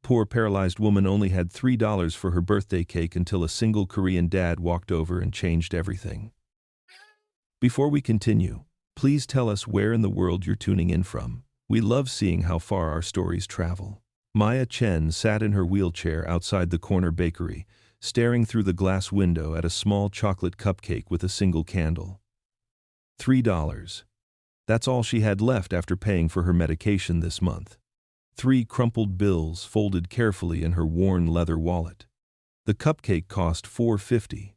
Poor paralyzed woman only had $3 for her birthday cake until a single Korean dad walked over and changed everything. Before we continue, please tell us where in the world you're tuning in from. We love seeing how far our stories travel. Maya Chen sat in her wheelchair outside the corner bakery, staring through the glass window at a small chocolate cupcake with a single candle. $3. That's all she had left after paying for her medication this month. 3 crumpled bills folded carefully in her worn leather wallet. The cupcake cost $4.50.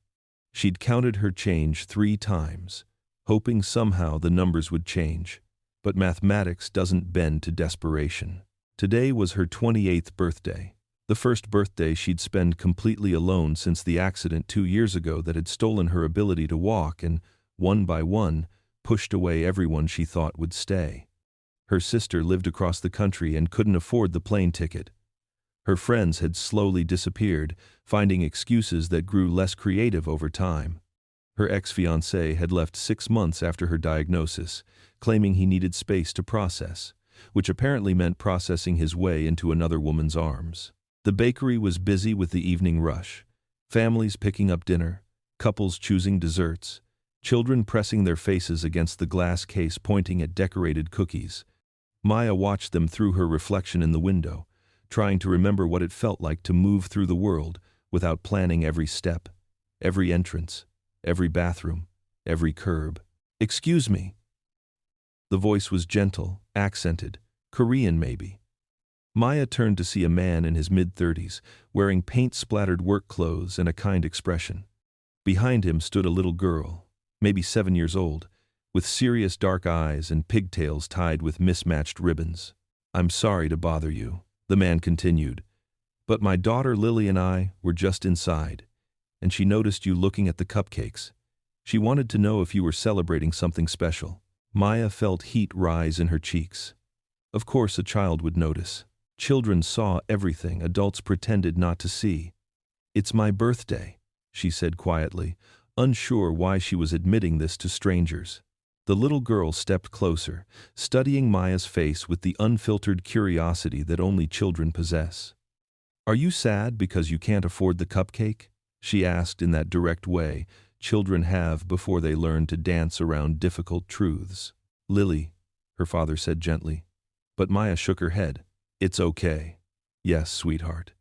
She'd counted her change 3 times, hoping somehow the numbers would change. But mathematics doesn't bend to desperation. Today was her 28th birthday. The first birthday she'd spent completely alone since the accident 2 years ago that had stolen her ability to walk and, one by one, pushed away everyone she thought would stay. Her sister lived across the country and couldn't afford the plane ticket. Her friends had slowly disappeared, finding excuses that grew less creative over time. Her ex-fiancé had left 6 months after her diagnosis, claiming he needed space to process, which apparently meant processing his way into another woman's arms. The bakery was busy with the evening rush, families picking up dinner, couples choosing desserts, children pressing their faces against the glass case pointing at decorated cookies. Maya watched them through her reflection in the window, trying to remember what it felt like to move through the world without planning every step, every entrance, every bathroom, every curb. "Excuse me." The voice was gentle, accented, Korean maybe. Maya turned to see a man in his mid-30s, wearing paint-splattered work clothes and a kind expression. Behind him stood a little girl, maybe 7 years old, with serious dark eyes and pigtails tied with mismatched ribbons. "I'm sorry to bother you," the man continued, "but my daughter Lily and I were just inside, and she noticed you looking at the cupcakes. She wanted to know if you were celebrating something special." Maya felt heat rise in her cheeks. Of course a child would notice. Children saw everything adults pretended not to see. "It's my birthday," she said quietly, unsure why she was admitting this to strangers. The little girl stepped closer, studying Maya's face with the unfiltered curiosity that only children possess. "Are you sad because you can't afford the cupcake?" she asked in that direct way children have before they learn to dance around difficult truths. "Lily," her father said gently. But Maya shook her head. "It's okay." "Yes, sweetheart.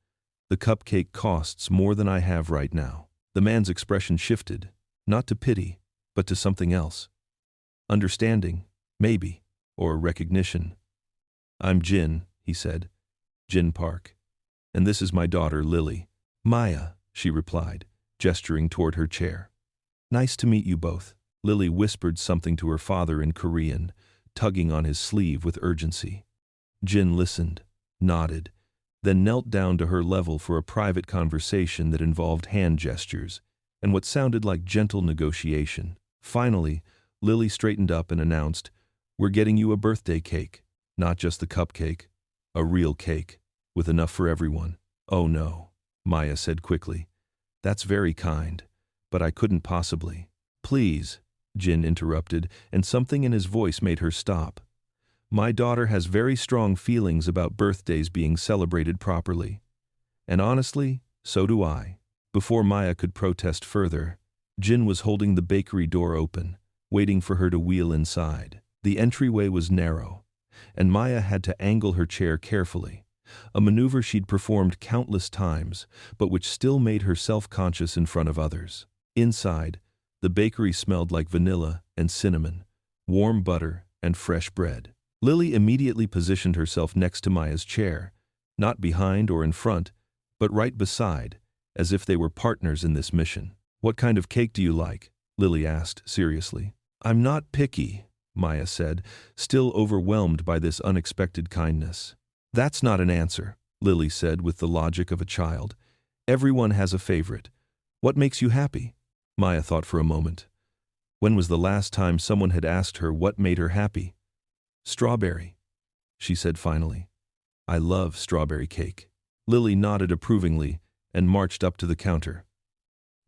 The cupcake costs more than I have right now." The man's expression shifted, not to pity, but to something else. Understanding, maybe, or recognition. "I'm Jin," he said. "Jin Park. And this is my daughter, Lily." "Maya," she replied, gesturing toward her chair. "Nice to meet you both." Lily whispered something to her father in Korean, tugging on his sleeve with urgency. Jin listened, nodded, then knelt down to her level for a private conversation that involved hand gestures and what sounded like gentle negotiation. Finally, Lily straightened up and announced, "We're getting you a birthday cake. Not just the cupcake. A real cake, with enough for everyone." "Oh no," Maya said quickly. "That's very kind, but I couldn't possibly." "Please," Jin interrupted, and something in his voice made her stop. "My daughter has very strong feelings about birthdays being celebrated properly. And honestly, so do I." Before Maya could protest further, Jin was holding the bakery door open, waiting for her to wheel inside. The entryway was narrow, and Maya had to angle her chair carefully, a maneuver she'd performed countless times, but which still made her self-conscious in front of others. Inside, the bakery smelled like vanilla and cinnamon, warm butter and fresh bread. Lily immediately positioned herself next to Maya's chair, not behind or in front, but right beside, as if they were partners in this mission. "What kind of cake do you like?" Lily asked seriously. "I'm not picky," Maya said, still overwhelmed by this unexpected kindness. "That's not an answer," Lily said with the logic of a child. "Everyone has a favorite. What makes you happy?" Maya thought for a moment. When was the last time someone had asked her what made her happy? "Strawberry," she said finally. "I love strawberry cake." Lily nodded approvingly and marched up to the counter.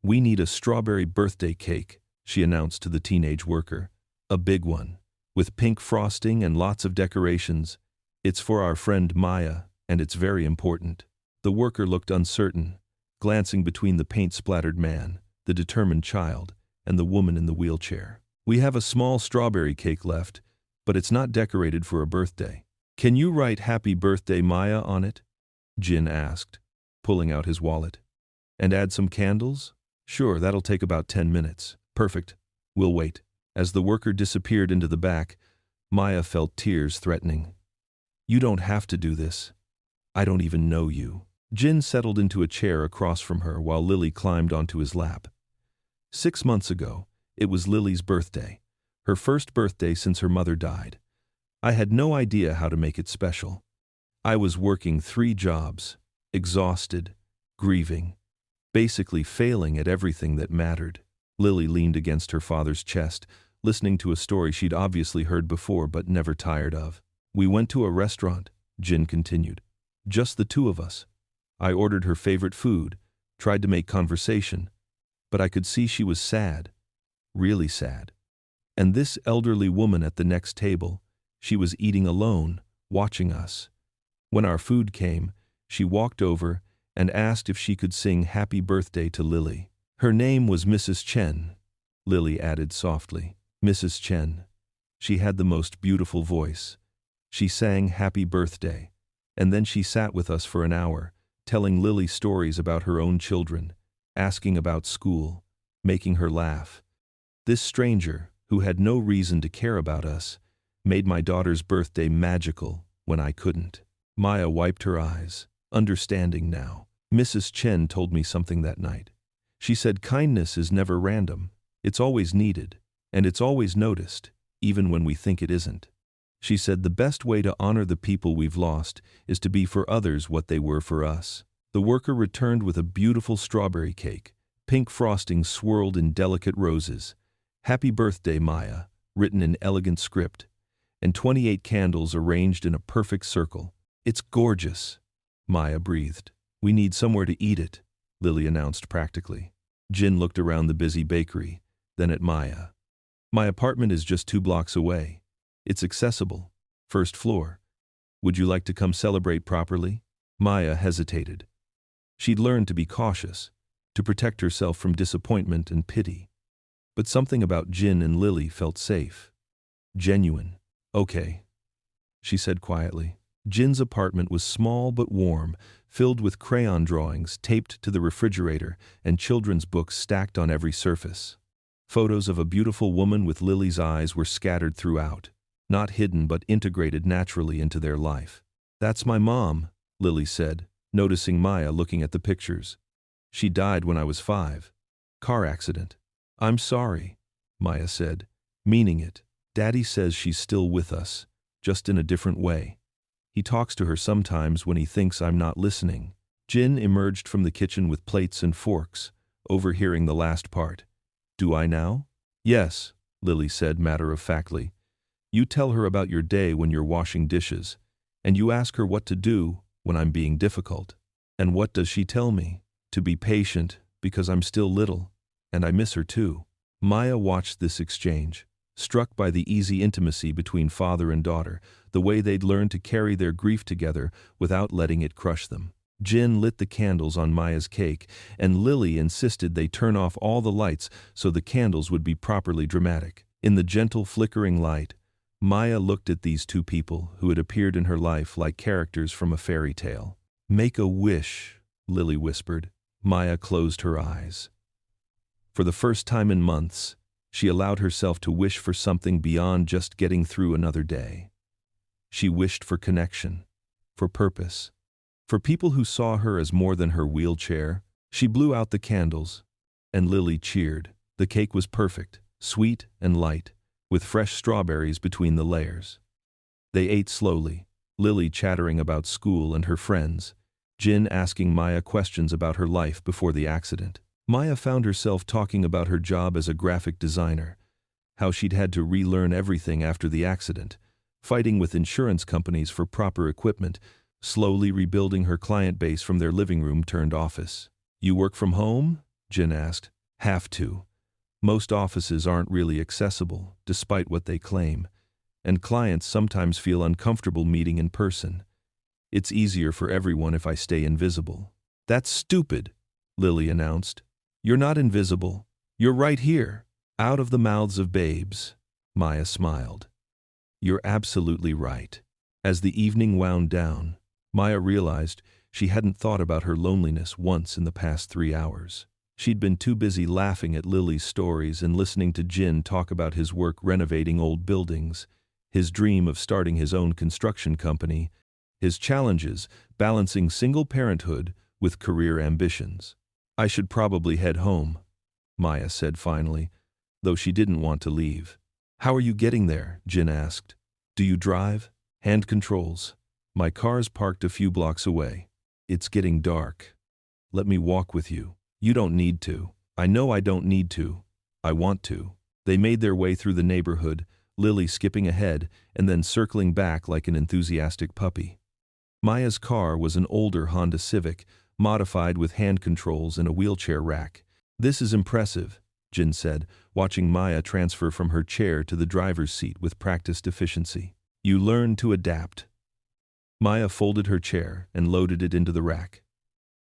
"We need a strawberry birthday cake," she announced to the teenage worker. "A big one, with pink frosting and lots of decorations. It's for our friend Maya," and it's very important." The worker looked uncertain, glancing between the paint-splattered man, the determined child, and the woman in the wheelchair. "We have a small strawberry cake left, but it's not decorated for a birthday. Can you write 'Happy Birthday, Maya' on it?" Jin asked, pulling out his wallet. "And add some candles?" "Sure, that'll take about 10 minutes. Perfect. We'll wait." As the worker disappeared into the back, Maya felt tears threatening. "You don't have to do this. I don't even know you." Jin settled into a chair across from her while Lily climbed onto his lap. 6 months ago, it was Lily's birthday, her first birthday since her mother died. I had no idea how to make it special. I was working 3 jobs, exhausted, grieving, basically failing at everything that mattered. Lily leaned against her father's chest, listening to a story she'd obviously heard before but never tired of. "We went to a restaurant," Jin continued. "Just the 2 of us. I ordered her favorite food, tried to make conversation, but I could see she was sad, really sad. And this elderly woman at the next table, she was eating alone, watching us. When our food came, she walked over and asked if she could sing 'Happy Birthday' to Lily. Her name was Mrs. Chen," Lily added softly. "Mrs. Chen. She had the most beautiful voice. She sang 'Happy Birthday,' and then she sat with us for an hour, telling Lily stories about her own children, asking about school, making her laugh. This stranger, who had no reason to care about us, made my daughter's birthday magical when I couldn't." Maya wiped her eyes, understanding now. "Mrs. Chen told me something that night. She said kindness is never random, it's always needed, and it's always noticed, even when we think it isn't. She said the best way to honor the people we've lost is to be for others what they were for us." The worker returned with a beautiful strawberry cake, pink frosting swirled in delicate roses. "Happy Birthday, Maya," written in elegant script, and 28 candles arranged in a perfect circle. "It's gorgeous," Maya breathed. "We need somewhere to eat it," Lily announced practically. Jin looked around the busy bakery, then at Maya. "My apartment is just 2 blocks away. It's accessible. 1st floor. Would you like to come celebrate properly?" Maya hesitated. She'd learned to be cautious, to protect herself from disappointment and pity. But something about Jin and Lily felt safe. Genuine. "Okay," she said quietly. Jin's apartment was small but warm, filled with crayon drawings taped to the refrigerator and children's books stacked on every surface. Photos of a beautiful woman with Lily's eyes were scattered throughout, not hidden but integrated naturally into their life. "That's my mom," Lily said, noticing Maya looking at the pictures. "She died when I was 5. Car accident." "I'm sorry," Maya said, meaning it. "Daddy says she's still with us, just in a different way. He talks to her sometimes when he thinks I'm not listening." Jin emerged from the kitchen with plates and forks, overhearing the last part. "Do I now?" "Yes," Lily said matter-of-factly. "You tell her about your day when you're washing dishes, and you ask her what to do when I'm being difficult." "And what does she tell me?" "To be patient, because I'm still little, and I miss her too." Maya watched this exchange, struck by the easy intimacy between father and daughter, the way they'd learned to carry their grief together without letting it crush them. Jin lit the candles on Maya's cake, and Lily insisted they turn off all the lights so the candles would be properly dramatic. In the gentle flickering light, Maya looked at these 2 people who had appeared in her life like characters from a fairy tale. "Make a wish," Lily whispered. Maya closed her eyes. For the first time in months, she allowed herself to wish for something beyond just getting through another day. She wished for connection, for purpose, for people who saw her as more than her wheelchair. She blew out the candles, and Lily cheered. The cake was perfect, sweet and light, with fresh strawberries between the layers. They ate slowly, Lily chattering about school and her friends, Jin asking Maya questions about her life before the accident. Maya found herself talking about her job as a graphic designer, how she'd had to relearn everything after the accident, fighting with insurance companies for proper equipment, slowly rebuilding her client base from their living room turned office. "You work from home?" Jin asked. "Have to. Most offices aren't really accessible, despite what they claim, and clients sometimes feel uncomfortable meeting in person. It's easier for everyone if I stay invisible." "That's stupid," Lily announced. "You're not invisible. You're right here." "Out of the mouths of babes," Maya smiled. "You're absolutely right." As the evening wound down, Maya realized she hadn't thought about her loneliness once in the past 3 hours. She'd been too busy laughing at Lily's stories and listening to Jin talk about his work renovating old buildings, his dream of starting his own construction company, his challenges balancing single parenthood with career ambitions. "I should probably head home," Maya said finally, though she didn't want to leave. "How are you getting there?" Jin asked. "Do you drive?" "Hand controls. My car's parked a few blocks away." "It's getting dark. Let me walk with you." "You don't need to." "I know I don't need to. I want to." They made their way through the neighborhood, Lily skipping ahead and then circling back like an enthusiastic puppy. Maya's car was an older Honda Civic, modified with hand controls and a wheelchair rack. "This is impressive," Jin said, watching Maya transfer from her chair to the driver's seat with practiced efficiency. "You learn to adapt." Maya folded her chair and loaded it into the rack.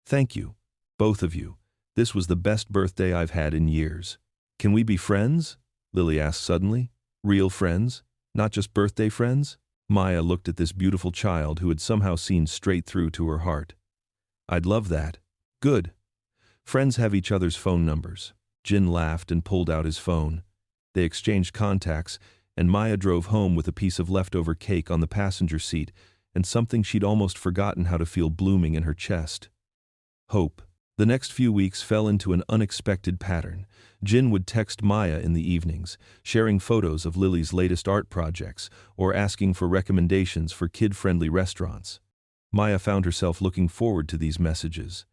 "Thank you, both of you. This was the best birthday I've had in years." "Can we be friends?" Lily asked suddenly. "Real friends? Not just birthday friends?" Maya looked at this beautiful child who had somehow seen straight through to her heart. "I'd love that." "Good. Friends have each other's phone numbers." Jin laughed and pulled out his phone. They exchanged contacts, and Maya drove home with a piece of leftover cake on the passenger seat and something she'd almost forgotten how to feel blooming in her chest. Hope. The next few weeks fell into an unexpected pattern. Jin would text Maya in the evenings, sharing photos of Lily's latest art projects or asking for recommendations for kid-friendly restaurants. Maya found herself looking forward to these messages,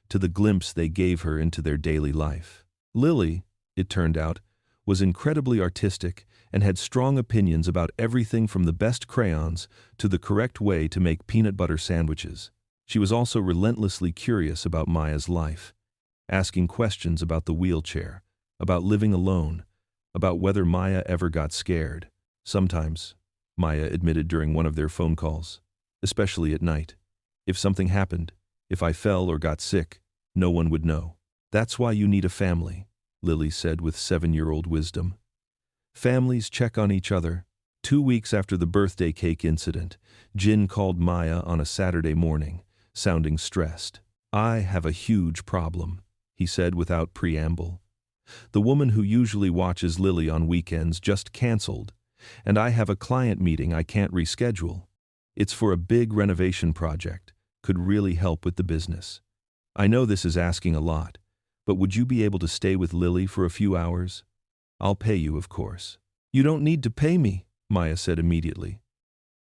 to the glimpse they gave her into their daily life. Lily, it turned out, was incredibly artistic and had strong opinions about everything from the best crayons to the correct way to make peanut butter sandwiches. She was also relentlessly curious about Maya's life, asking questions about the wheelchair, about living alone, about whether Maya ever got scared. "Sometimes," Maya admitted during one of their phone calls, "especially at night. If something happened, if I fell or got sick, no one would know." "That's why you need a family," Lily said with 7-year-old wisdom. "Families check on each other." 2 weeks after the birthday cake incident, Jin called Maya on a Saturday morning, sounding stressed. "I have a huge problem," he said without preamble. "The woman who usually watches Lily on weekends just canceled, and I have a client meeting I can't reschedule. It's for a big renovation project, could really help with the business. I know this is asking a lot, but would you be able to stay with Lily for a few hours? I'll pay you, of course." "You don't need to pay me," Maya said immediately.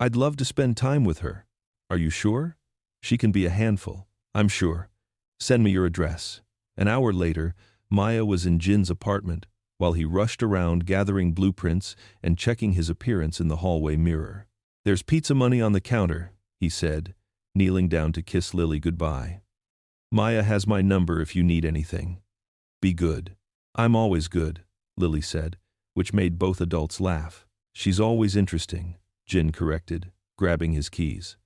"I'd love to spend time with her." "Are you sure? She can be a handful." "I'm sure. Send me your address." An hour later, Maya was in Jin's apartment, while he rushed around gathering blueprints and checking his appearance in the hallway mirror. "There's pizza money on the counter," he said, kneeling down to kiss Lily goodbye. "Maya has my number if you need anything. Be good." "I'm always good," Lily said, which made both adults laugh. "She's always interesting," Jin corrected, grabbing his keys.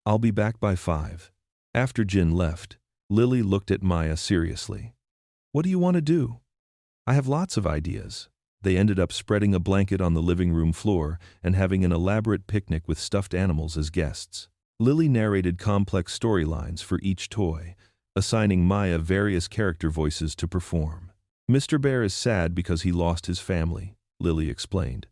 "I'll be back by 5. After Jin left, Lily looked at Maya seriously. "What do you want to do?" "I have lots of ideas." They ended up spreading a blanket on the living room floor and having an elaborate picnic with stuffed animals as guests. Lily narrated complex storylines for each toy, assigning Maya various character voices to perform. "Mr. Bear is sad because he lost his family," Lily explained.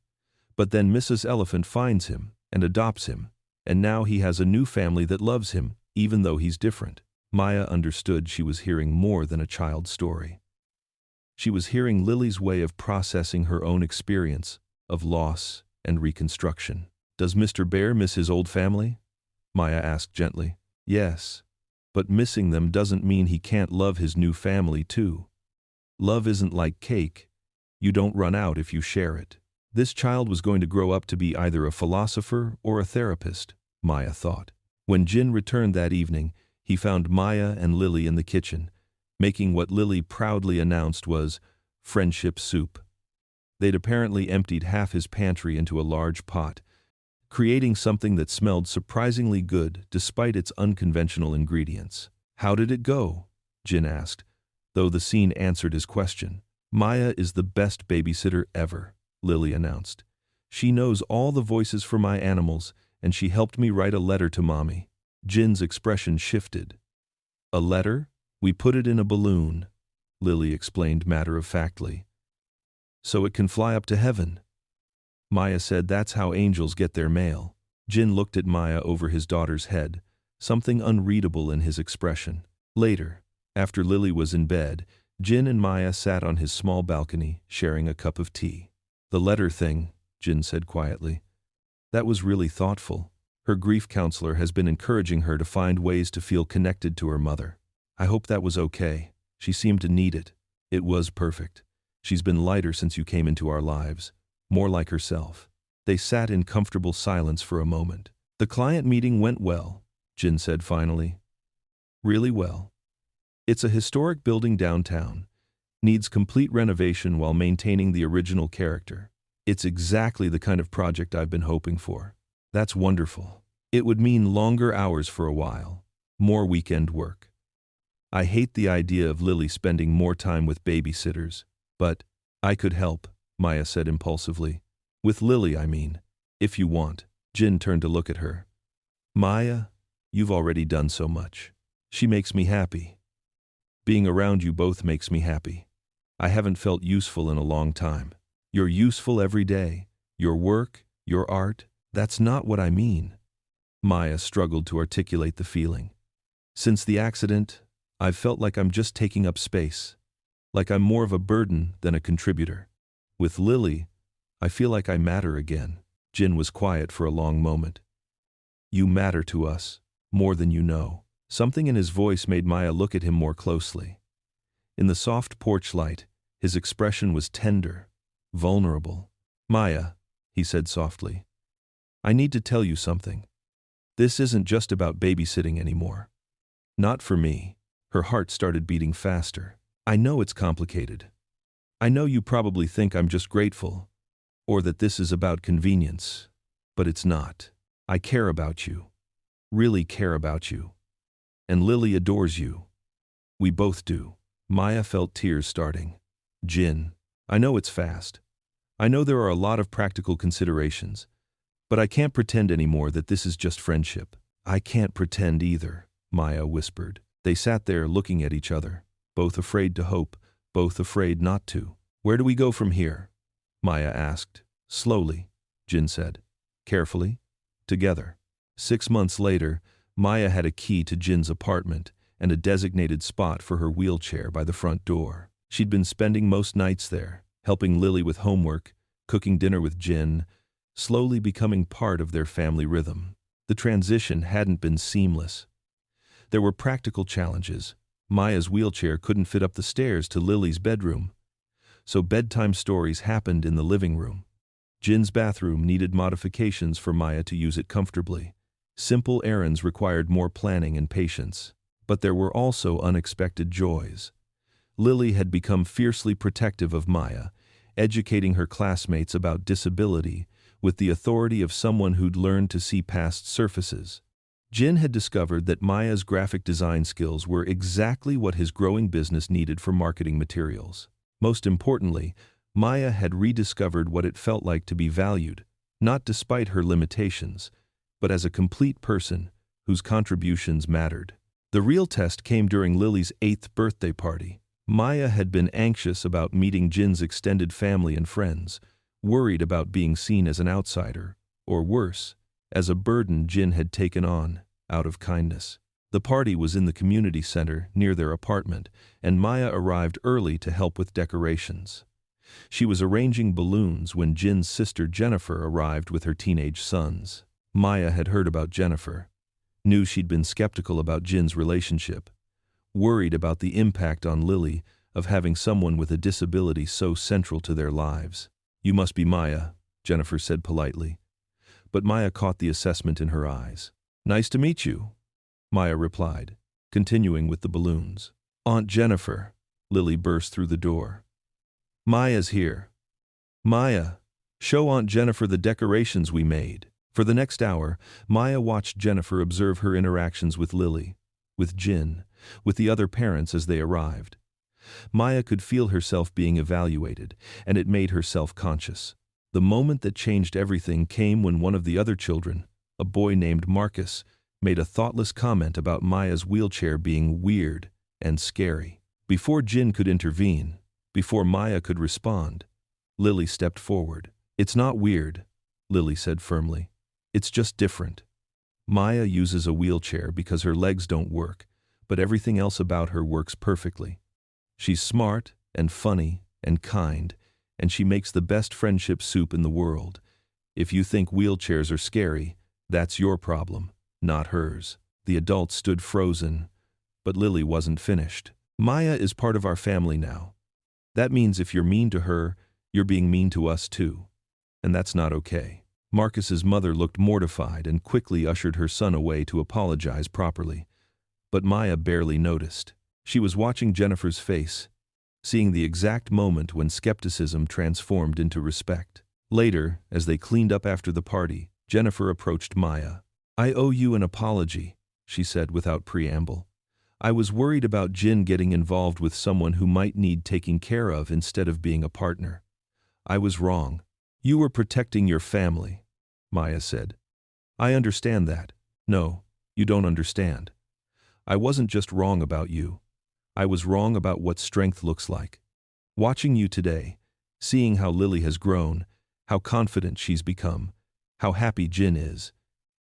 "But then Mrs. Elephant finds him and adopts him, and now he has a new family that loves him, even though he's different." Maya understood she was hearing more than a child's story. She was hearing Lily's way of processing her own experience of loss and reconstruction. "Does Mr. Bear miss his old family?" Maya asked gently. "Yes, but missing them doesn't mean he can't love his new family too. Love isn't like cake. You don't run out if you share it." This child was going to grow up to be either a philosopher or a therapist, Maya thought. When Jin returned that evening, he found Maya and Lily in the kitchen, making what Lily proudly announced was friendship soup. They'd apparently emptied half his pantry into a large pot, creating something that smelled surprisingly good despite its unconventional ingredients. "How did it go?" Jin asked, though the scene answered his question. "Maya is the best babysitter ever," Lily announced. "She knows all the voices for my animals, and she helped me write a letter to Mommy." Jin's expression shifted. "A letter? We put it in a balloon," Lily explained matter-of-factly. "So it can fly up to heaven." Maya said that's how angels get their mail. Jin looked at Maya over his daughter's head, something unreadable in his expression. Later, after Lily was in bed, Jin and Maya sat on his small balcony, sharing a cup of tea. "The letter thing," Jin said quietly. "That was really thoughtful. Her grief counselor has been encouraging her to find ways to feel connected to her mother. I hope that was okay. She seemed to need it. It was perfect. She's been lighter since you came into our lives. More like herself." They sat in comfortable silence for a moment. "The client meeting went well," Jin said finally. "Really well. It's a historic building downtown. Needs complete renovation while maintaining the original character. It's exactly the kind of project I've been hoping for." "That's wonderful. It would mean longer hours for a while. More weekend work. I hate the idea of Lily spending more time with babysitters, but I could help," Maya said impulsively. "With Lily, I mean, if you want." Jin turned to look at her. "Maya, you've already done so much. She makes me happy. Being around you both makes me happy. I haven't felt useful in a long time. You're useful every day. Your work, your art, that's not what I mean." Maya struggled to articulate the feeling. "Since the accident, I've felt like I'm just taking up space. Like I'm more of a burden than a contributor. With Lily, I feel like I matter again." Jin was quiet for a long moment. "You matter to us, more than you know." Something in his voice made Maya look at him more closely. In the soft porch light, his expression was tender, vulnerable. "Maya," he said softly, "I need to tell you something. This isn't just about babysitting anymore. Not for me." Her heart started beating faster. "I know it's complicated. I know you probably think I'm just grateful, or that this is about convenience, but it's not. I care about you. Really care about you. And Lily adores you. We both do." Maya felt tears starting. "Jin, I know it's fast. I know there are a lot of practical considerations, but I can't pretend anymore that this is just friendship." "I can't pretend either," Maya whispered. They sat there looking at each other, both afraid to hope, both afraid not to. "Where do we go from here?" Maya asked. "Slowly," Jin said. "Carefully. Together." 6 months later, Maya had a key to Jin's apartment and a designated spot for her wheelchair by the front door. She'd been spending most nights there, helping Lily with homework, cooking dinner with Jin, slowly becoming part of their family rhythm. The transition hadn't been seamless. There were practical challenges. Maya's wheelchair couldn't fit up the stairs to Lily's bedroom, so bedtime stories happened in the living room. Jin's bathroom needed modifications for Maya to use it comfortably. Simple errands required more planning and patience. But there were also unexpected joys. Lily had become fiercely protective of Maya, educating her classmates about disability with the authority of someone who'd learned to see past surfaces. Jin had discovered that Maya's graphic design skills were exactly what his growing business needed for marketing materials. Most importantly, Maya had rediscovered what it felt like to be valued, not despite her limitations, but as a complete person whose contributions mattered. The real test came during Lily's 8th birthday party. Maya had been anxious about meeting Jin's extended family and friends, worried about being seen as an outsider, or worse, as a burden Jin had taken on, out of kindness. The party was in the community center near their apartment, and Maya arrived early to help with decorations. She was arranging balloons when Jin's sister Jennifer arrived with her teenage sons. Maya had heard about Jennifer, knew she'd been skeptical about Jin's relationship, worried about the impact on Lily of having someone with a disability so central to their lives. "You must be Maya," Jennifer said politely. But Maya caught the assessment in her eyes. "Nice to meet you," Maya replied, continuing with the balloons. "Aunt Jennifer," Lily burst through the door. "Maya's here. Maya, show Aunt Jennifer the decorations we made." For the next hour, Maya watched Jennifer observe her interactions with Lily, with Jin, with the other parents as they arrived. Maya could feel herself being evaluated, and it made her self-conscious. The moment that changed everything came when one of the other children, a boy named Marcus, made a thoughtless comment about Maya's wheelchair being weird and scary. Before Jin could intervene, before Maya could respond, Lily stepped forward. "It's not weird," Lily said firmly. "It's just different. Maya uses a wheelchair because her legs don't work, but everything else about her works perfectly. She's smart and funny and kind, and she makes the best friendship soup in the world. If you think wheelchairs are scary, that's your problem, not hers." The adults stood frozen, but Lily wasn't finished. "Maya is part of our family now. That means if you're mean to her, you're being mean to us too. And that's not okay." Marcus's mother looked mortified and quickly ushered her son away to apologize properly. But Maya barely noticed. She was watching Jennifer's face, seeing the exact moment when skepticism transformed into respect. Later, as they cleaned up after the party, Jennifer approached Maya. "I owe you an apology," she said without preamble. "I was worried about Jin getting involved with someone who might need taking care of instead of being a partner. I was wrong." "You were protecting your family," Maya said. "I understand that." "No, you don't understand. I wasn't just wrong about you. I was wrong about what strength looks like. Watching you today, seeing how Lily has grown, how confident she's become, how happy Jin is,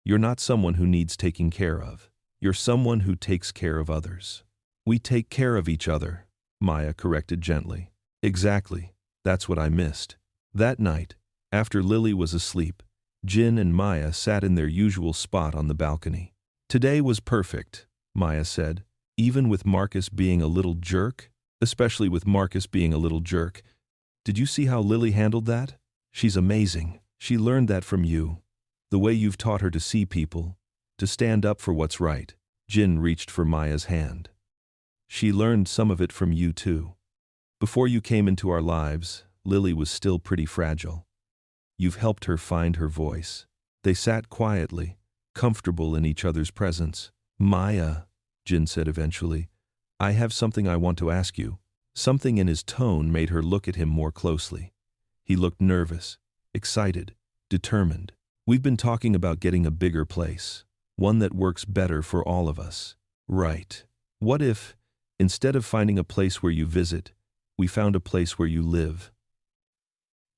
you're not someone who needs taking care of. You're someone who takes care of others." "We take care of each other," Maya corrected gently. "Exactly. That's what I missed." That night, after Lily was asleep, Jin and Maya sat in their usual spot on the balcony. "Today was perfect," Maya said. "Even with Marcus being a little jerk? Especially with Marcus being a little jerk. Did you see how Lily handled that? She's amazing. She learned that from you. The way you've taught her to see people, to stand up for what's right." Jin reached for Maya's hand. "She learned some of it from you too. Before you came into our lives, Lily was still pretty fragile. You've helped her find her voice." They sat quietly, comfortable in each other's presence. "Maya," Jin said eventually, "I have something I want to ask you." Something in his tone made her look at him more closely. He looked nervous, excited, determined. "We've been talking about getting a bigger place, one that works better for all of us." "Right. What if, instead of finding a place where you visit, we found a place where you live?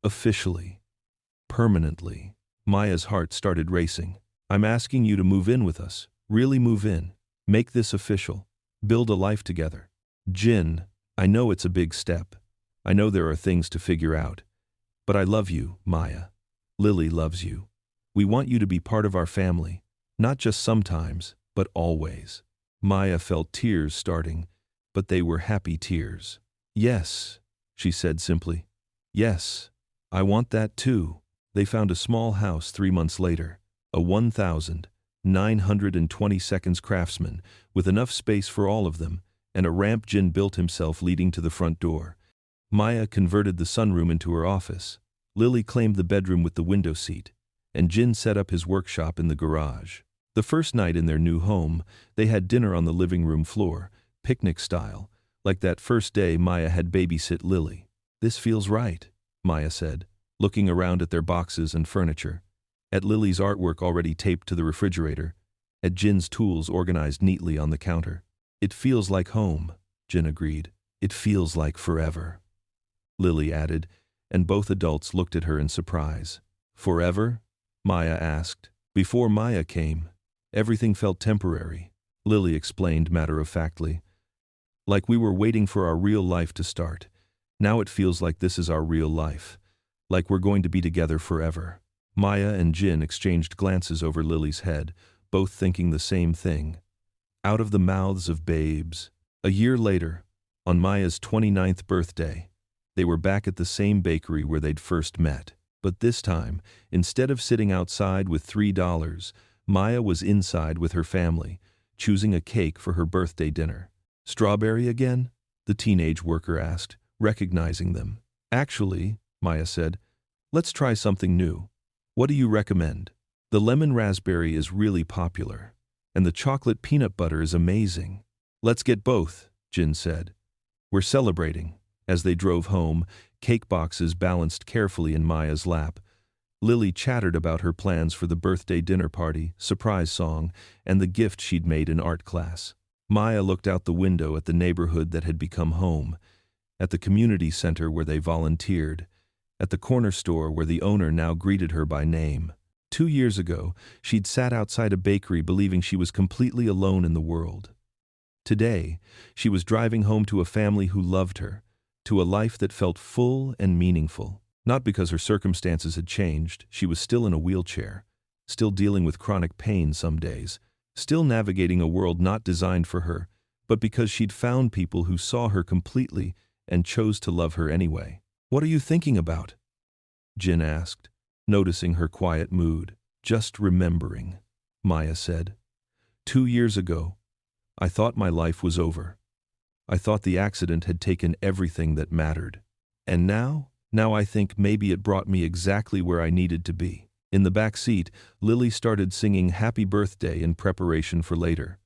Officially. Permanently." Maya's heart started racing. "I'm asking you to move in with us. Really move in. Make this official. Build a life together." "Jin, I know it's a big step. I know there are things to figure out. But I love you, Maya. Lily loves you. We want you to be part of our family, not just sometimes, but always." Maya felt tears starting, but they were happy tears. "Yes," she said simply. "Yes, I want that too." They found a small house 3 months later, a 1,920 craftsman, with enough space for all of them, and a ramp Jin built himself leading to the front door. Maya converted the sunroom into her office. Lily claimed the bedroom with the window seat, and Jin set up his workshop in the garage. The first night in their new home, they had dinner on the living room floor, picnic style, like that first day Maya had babysit Lily. "This feels right," Maya said, looking around at their boxes and furniture, at Lily's artwork already taped to the refrigerator, at Jin's tools organized neatly on the counter. "It feels like home," Jin agreed. "It feels like forever," Lily added, and both adults looked at her in surprise. "Forever?" Maya asked. "Before Maya came, everything felt temporary," Lily explained matter-of-factly. "Like we were waiting for our real life to start. Now it feels like this is our real life. Like we're going to be together forever." Maya and Jin exchanged glances over Lily's head, both thinking the same thing. Out of the mouths of babes. A year later, on Maya's 29th birthday, they were back at the same bakery where they'd first met. But this time, instead of sitting outside with $3, Maya was inside with her family, choosing a cake for her birthday dinner. "Strawberry again?" the teenage worker asked, recognizing them. "Actually," Maya said, "let's try something new. What do you recommend?" The lemon raspberry is really popular, and the chocolate peanut butter is amazing. Let's get both, Jin said. We're celebrating. As they drove home, cake boxes balanced carefully in Maya's lap. Lily chattered about her plans for the birthday dinner party, surprise song, and the gift she'd made in art class. Maya looked out the window at the neighborhood that had become home, at the community center where they volunteered, at the corner store where the owner now greeted her by name. 2 years ago, she'd sat outside a bakery believing she was completely alone in the world. Today, she was driving home to a family who loved her, to a life that felt full and meaningful. Not because her circumstances had changed, she was still in a wheelchair, still dealing with chronic pain some days, still navigating a world not designed for her, but because she'd found people who saw her completely and chose to love her anyway. "What are you thinking about?" Jin asked, noticing her quiet mood. "Just remembering," Maya said. 2 years ago, I thought my life was over. I thought the accident had taken everything that mattered. And now I think maybe it brought me exactly where I needed to be." In the back seat, Lily started singing Happy Birthday in preparation for later.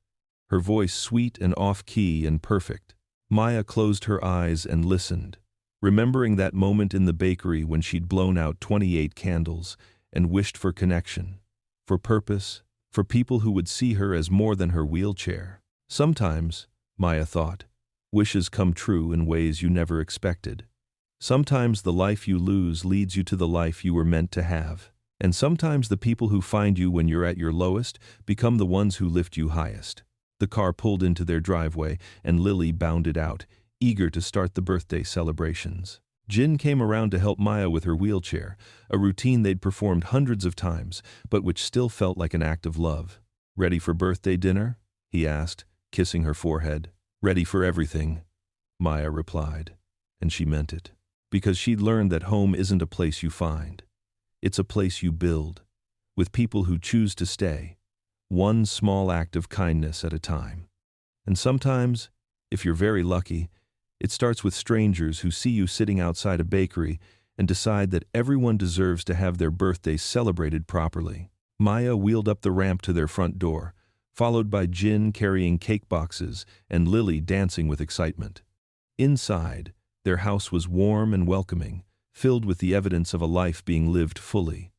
Her voice sweet and off-key and perfect. Maya closed her eyes and listened, remembering that moment in the bakery when she'd blown out 28 candles and wished for connection, for purpose, for people who would see her as more than her wheelchair. Sometimes, Maya thought, wishes come true in ways you never expected. Sometimes the life you lose leads you to the life you were meant to have. And sometimes the people who find you when you're at your lowest become the ones who lift you highest. The car pulled into their driveway, and Lily bounded out, eager to start the birthday celebrations. Jin came around to help Maya with her wheelchair, a routine they'd performed hundreds of times, but which still felt like an act of love. "Ready for birthday dinner?" he asked, kissing her forehead. "Ready for everything," Maya replied, and she meant it. Because she'd learned that home isn't a place you find. It's a place you build, with people who choose to stay, one small act of kindness at a time. And sometimes, if you're very lucky, it starts with strangers who see you sitting outside a bakery and decide that everyone deserves to have their birthday celebrated properly. Maya wheeled up the ramp to their front door, followed by Jin carrying cake boxes and Lily dancing with excitement. Inside, their house was warm and welcoming, filled with the evidence of a life being lived fully.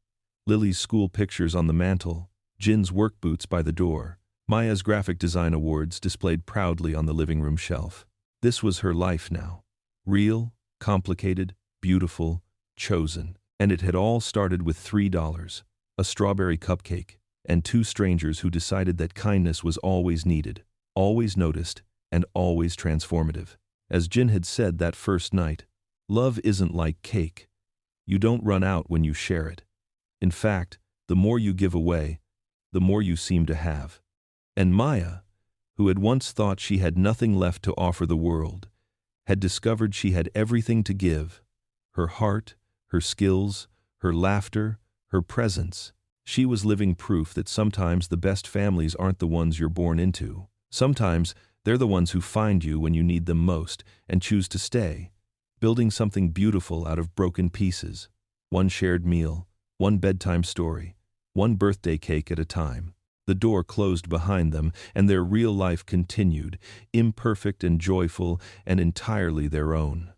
Lily's school pictures on the mantel, Jin's work boots by the door, Maya's graphic design awards displayed proudly on the living room shelf. This was her life now. Real, complicated, beautiful, chosen. And it had all started with $3, a strawberry cupcake, and 2 strangers who decided that kindness was always needed, always noticed, and always transformative. As Jin had said that first night, love isn't like cake. You don't run out when you share it. In fact, the more you give away, the more you seem to have. And Maya, who had once thought she had nothing left to offer the world, had discovered she had everything to give: her heart, her skills, her laughter, her presence. She was living proof that sometimes the best families aren't the ones you're born into. Sometimes they're the ones who find you when you need them most and choose to stay, building something beautiful out of broken pieces. One shared meal, one bedtime story, one birthday cake at a time. The door closed behind them, and their real life continued, imperfect and joyful and entirely their own.